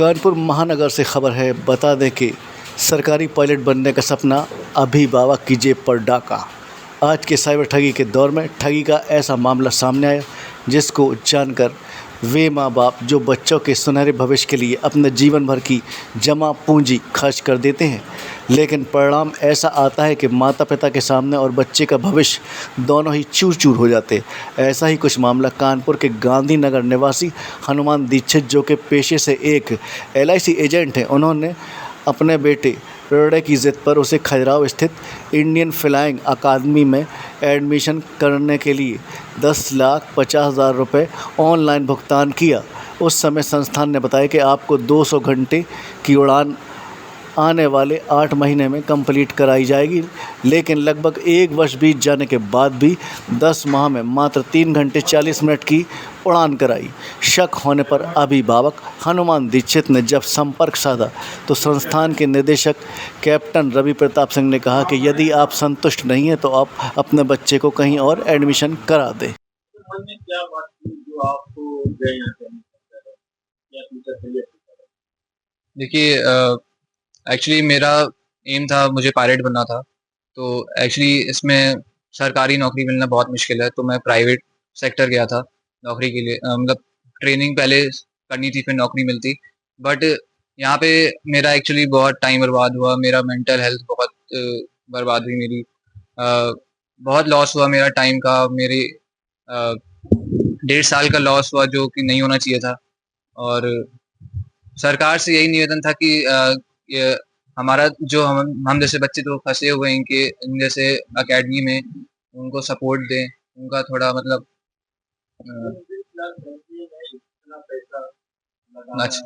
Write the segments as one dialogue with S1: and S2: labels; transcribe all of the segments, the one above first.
S1: कानपुर महानगर से खबर है। बता दें कि सरकारी पायलट बनने का सपना, अभिभावक की जेब पर डाका। आज के साइबर ठगी के दौर में ठगी का ऐसा मामला सामने आया जिसको जानकर वे माँ बाप जो बच्चों के सुनहरे भविष्य के लिए अपने जीवन भर की जमा पूंजी खर्च कर देते हैं, लेकिन परिणाम ऐसा आता है कि माता पिता के सामने और बच्चे का भविष्य दोनों ही चूर चूर हो जाते। ऐसा ही कुछ मामला कानपुर के गांधीनगर निवासी हनुमान दीक्षित, जो कि पेशे से एक LIC एजेंट हैं, उन्होंने अपने बेटे रोडे की ज़िद पर उसे खजुराहो स्थित इंडियन फ्लाइंग अकादमी में एडमिशन करने के लिए 10,50,000 रुपये ऑनलाइन भुगतान किया। उस समय संस्थान ने बताया कि आपको 200 घंटे की उड़ान आने वाले 8 महीने में कंप्लीट कराई जाएगी, लेकिन लगभग 1 वर्ष बीत जाने के बाद भी 10 माह में मात्र 3 घंटे 40 मिनट की उड़ान कराई। शक होने पर अभिभावक हनुमान दीक्षित ने जब संपर्क साधा तो संस्थान के निदेशक कैप्टन रवि प्रताप सिंह ने कहा कि यदि आप संतुष्ट नहीं हैं तो आप अपने बच्चे को कहीं और एडमिशन करा दें।
S2: क्या बात थी जो आपको गए यहाँ पे या फ्यूचर के लिए?
S3: देखिए, एक्चुअली मेरा एम था, मुझे पायलट बनना था। तो एक्चुअली इसमें सरकारी नौकरी मिलना बहुत मुश्किल है, तो मैं प्राइवेट सेक्टर गया था नौकरी के लिए। मतलब ट्रेनिंग पहले करनी थी, फिर नौकरी मिलती। बट यहाँ पे मेरा एक्चुअली बहुत टाइम बर्बाद हुआ, मेरा मेंटल हेल्थ बहुत बर्बाद हुई मेरी। बहुत लॉस हुआ मेरा टाइम का, मेरे 1.5 साल का लॉस हुआ जो कि नहीं होना चाहिए था। और सरकार से यही निवेदन था कि ये हमारा जो हम जैसे बच्चे तो फंसे हुए हैं कि इन जैसे अकेडमी में उनको सपोर्ट दें, उनका थोड़ा मतलब अच्छा।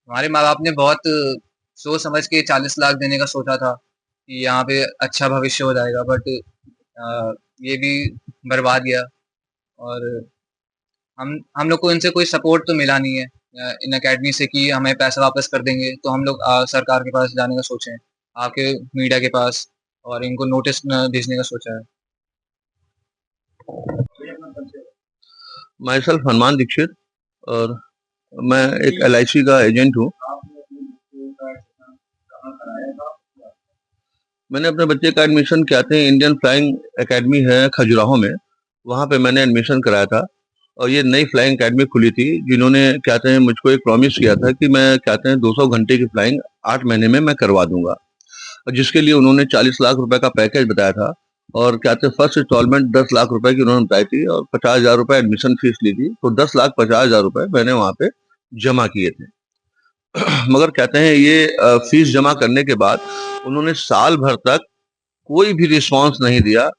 S3: हमारे माँ बाप ने बहुत सोच समझ के 40 लाख देने का सोचा था कि यहाँ पे अच्छा भविष्य हो जाएगा, बट ये भी बर्बाद गया। और हम लोग को इनसे कोई सपोर्ट तो मिला नहीं है इन अकेडमी से कि हमें पैसा वापस कर देंगे। तो हम लोग सरकार के पास जाने का सोचे हैं, आपके मीडिया के पास, और इनको नोटिस भेजने का सोचा है।
S4: माई सेल्फ हनुमान दीक्षित और मैं एक LIC का एजेंट हूँ। मैंने अपने बच्चे का एडमिशन किया था, इंडियन फ्लाइंग एकेडमी है खजुराहो में, वहाँ पे मैंने एडमिशन कराया था। और ये नई फ्लाइंग एकेडमी खुली थी, जिन्होंने कहते हैं मुझको एक प्रॉमिस किया था कि मैं कहते हैं 200 घंटे की फ्लाइंग 8 महीने में मैं करवा दूंगा, और जिसके लिए उन्होंने 40 लाख रुपए का पैकेज बताया था। और कहते हैं फर्स्ट इंस्टॉलमेंट 10 लाख रुपए की उन्होंने बताई थी और 50,000 रुपए एडमिशन फीस ली थी। तो 10,50,000 रुपए मैंने वहाँ पे जमा किए थे। मगर कहते हैं ये फीस जमा करने के बाद उन्होंने साल भर तक कोई भी रिस्पांस नहीं दिया,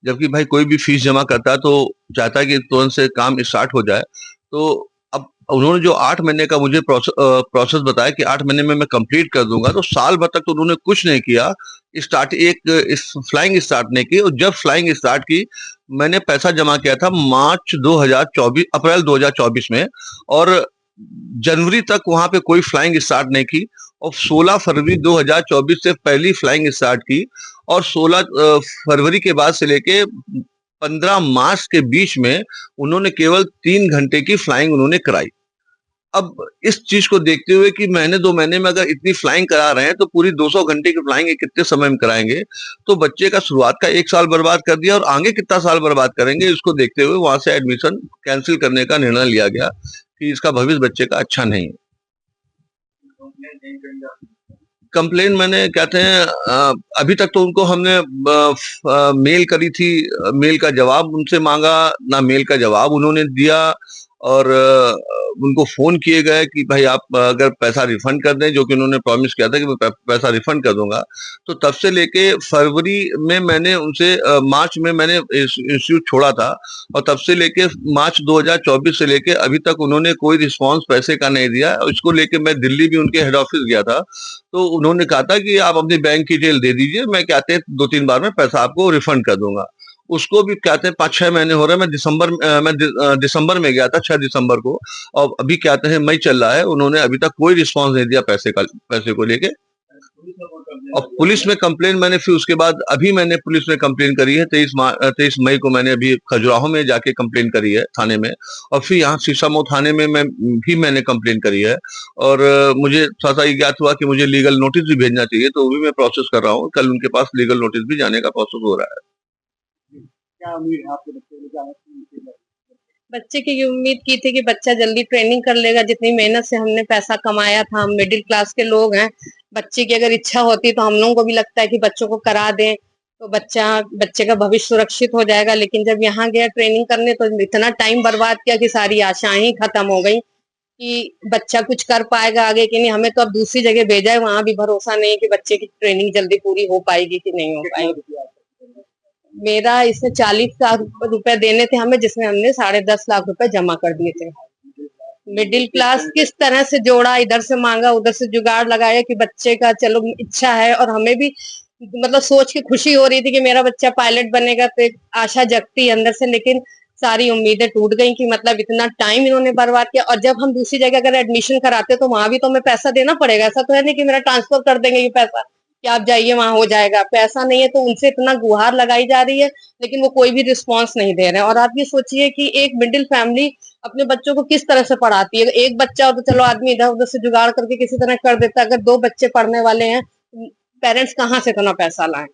S4: जबकि भाई कोई भी फीस जमा करता है तो चाहता है कि तुरंत से काम स्टार्ट हो जाए। तो अब उन्होंने जो 8 महीने का मुझे प्रोसेस बताया कि 8 महीने में मैं कंप्लीट कर दूंगा, तो साल भर तक तो उन्होंने कुछ नहीं किया। इस फ्लाइंग स्टार्ट नहीं की, और जब फ्लाइंग स्टार्ट की मैंने पैसा जमा किया था अप्रैल 2024 में, और जनवरी तक वहां पे कोई फ्लाइंग स्टार्ट नहीं की। और 16 फरवरी 2024 से पहली फ्लाइंग स्टार्ट की, और 16 फरवरी के बाद से लेके 15 मार्च के बीच में उन्होंने केवल 3 घंटे की फ्लाइंग उन्होंने कराई। अब इस चीज को देखते हुए कि महीने 2 महीने में अगर इतनी फ्लाइंग करा रहे हैं तो पूरी 200 घंटे की फ्लाइंग कितने समय में कराएंगे। तो बच्चे का शुरुआत का 1 साल बर्बाद कर दिया, और आगे कितना साल बर्बाद करेंगे इसको देखते हुए वहां से एडमिशन कैंसिल करने का निर्णय लिया गया कि इसका भविष्य बच्चे का अच्छा नहीं है। कंप्लेन मैंने कहते हैं अभी तक तो उनको हमने मेल करी थी, मेल का जवाब उनसे मांगा, ना मेल का जवाब उन्होंने दिया। और उनको फोन किए गए कि भाई आप अगर पैसा रिफंड कर दें, जो कि उन्होंने प्रॉमिस किया था कि मैं पैसा रिफंड कर दूंगा। तो तब से लेके फरवरी में मैंने उनसे मार्च में मैंने इंस्टीट्यूट छोड़ा था, और तब से लेके मार्च 2024 से लेके अभी तक उन्होंने कोई रिस्पांस पैसे का नहीं दिया। इसको लेके मैं दिल्ली भी उनके हेड ऑफिस गया था, तो उन्होंने कहा था कि आप अपनी बैंक की डिटेल दे दीजिए, मैं कहते हैं 2-3 बार में पैसा आपको रिफंड कर दूंगा। उसको भी कहते हैं 5-6 महीने हो रहे हैं। मैं दिसंबर में गया था, 6 दिसंबर को, और अभी कहते हैं मई चल रहा है, उन्होंने अभी तक कोई रिस्पांस नहीं दिया पैसे को लेके।
S2: में कौन कंप्लेन
S4: और पुलिस में कंप्लेन मैंने फिर उसके बाद अभी मैंने पुलिस में कंप्लेन करी है 23 मई को मैंने अभी खजुराहो में जाके कंप्लेन करी है थाने में, और फिर यहाँ शीशामऊ थाने में मैंने कंप्लेन करी है। और मुझे थोड़ा सा ये ज्ञात हुआ कि मुझे लीगल नोटिस भी भेजना चाहिए, तो वो भी मैं प्रोसेस कर रहा हूँ। कल उनके पास लीगल नोटिस भी जाने का प्रोसेस हो रहा है।
S2: क्या उम्मीद है आपके बच्चे को, क्या है?
S5: बच्चे की ये उम्मीद की थी कि बच्चा जल्दी ट्रेनिंग कर लेगा। जितनी मेहनत से हमने पैसा कमाया था, हम मिडिल क्लास के लोग हैं, बच्चे की अगर इच्छा होती तो हम लोगों को भी लगता है कि बच्चों को करा दें तो बच्चे का भविष्य सुरक्षित हो जाएगा। लेकिन जब यहाँ गया ट्रेनिंग करने तो इतना टाइम बर्बाद किया कि सारी आशाएं ही खत्म हो गई कि बच्चा कुछ कर पाएगा आगे कि नहीं। हमें तो अब दूसरी जगह भेजा है, वहां भी भरोसा नहीं कि बच्चे की ट्रेनिंग जल्दी पूरी हो पाएगी कि नहीं हो पाएगी। मेरा इसमें 40 लाख रुपए देने थे हमें, जिसमें हमने 10.5 लाख रुपए जमा कर दिए थे। मिडिल क्लास किस तरह से जोड़ा, इधर से मांगा उधर से जुगाड़ लगाया कि बच्चे का चलो इच्छा है, और हमें भी मतलब सोच के खुशी हो रही थी कि मेरा बच्चा पायलट बनेगा, तो एक आशा जगती अंदर से। लेकिन सारी उम्मीदें टूट गई कि मतलब इतना टाइम इन्होंने बर्बाद किया। और जब हम दूसरी जगह अगर एडमिशन कराते तो वहां भी तो हमें पैसा देना पड़ेगा। ऐसा तो है नहीं कि मेरा ट्रांसफर कर देंगे ये पैसा कि आप जाइए वहां हो जाएगा, पैसा नहीं है। तो उनसे इतना गुहार लगाई जा रही है, लेकिन वो कोई भी रिस्पॉन्स नहीं दे रहे हैं। और आप ये सोचिए कि एक मिडिल फैमिली अपने बच्चों को किस तरह से पढ़ाती है। एक बच्चा हो तो चलो आदमी इधर उधर से जुगाड़ करके किसी तरह कर देता है, अगर 2 बच्चे पढ़ने वाले हैं, पेरेंट्स कहाँ से इतना पैसा लाएं।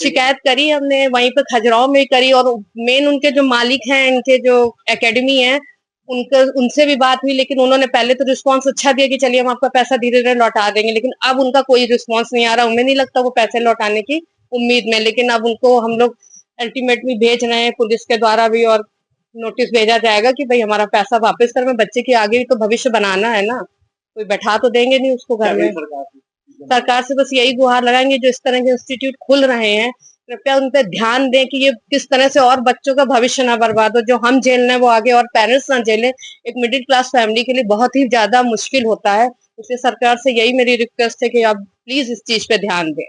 S5: शिकायत करी हमने, वहीं पे खजुराहो में करी, और मेन उनके जो मालिक हैं, इनके जो एकेडमी है, उनसे भी बात हुई। लेकिन उन्होंने पहले तो रिस्पांस अच्छा दिया कि चलिए हम आपका पैसा धीरे धीरे लौटा देंगे, लेकिन अब उनका कोई रिस्पांस नहीं आ रहा। उन्हें नहीं लगता वो पैसे लौटाने की उम्मीद में। लेकिन अब उनको हम लोग अल्टीमेटली भेज रहे हैं पुलिस के द्वारा भी, और नोटिस भेजा जाएगा कि भाई हमारा पैसा वापस कर। बच्चे के आगे भी तो भविष्य बनाना है ना, कोई बैठा तो देंगे नहीं उसको घर में। सरकार से बस यही गुहार लगाएंगे, जो इस तरह के इंस्टीट्यूट खुल रहे हैं कृपया उन पर ध्यान दें कि ये किस तरह से और बच्चों का भविष्य ना बर्बाद हो। जो हम झेल रहे हैं वो आगे और पेरेंट्स ना झेलें। एक मिडिल क्लास फैमिली के लिए बहुत ही ज्यादा मुश्किल होता है। इसलिए सरकार से यही मेरी रिक्वेस्ट है कि आप प्लीज इस चीज पे ध्यान दें।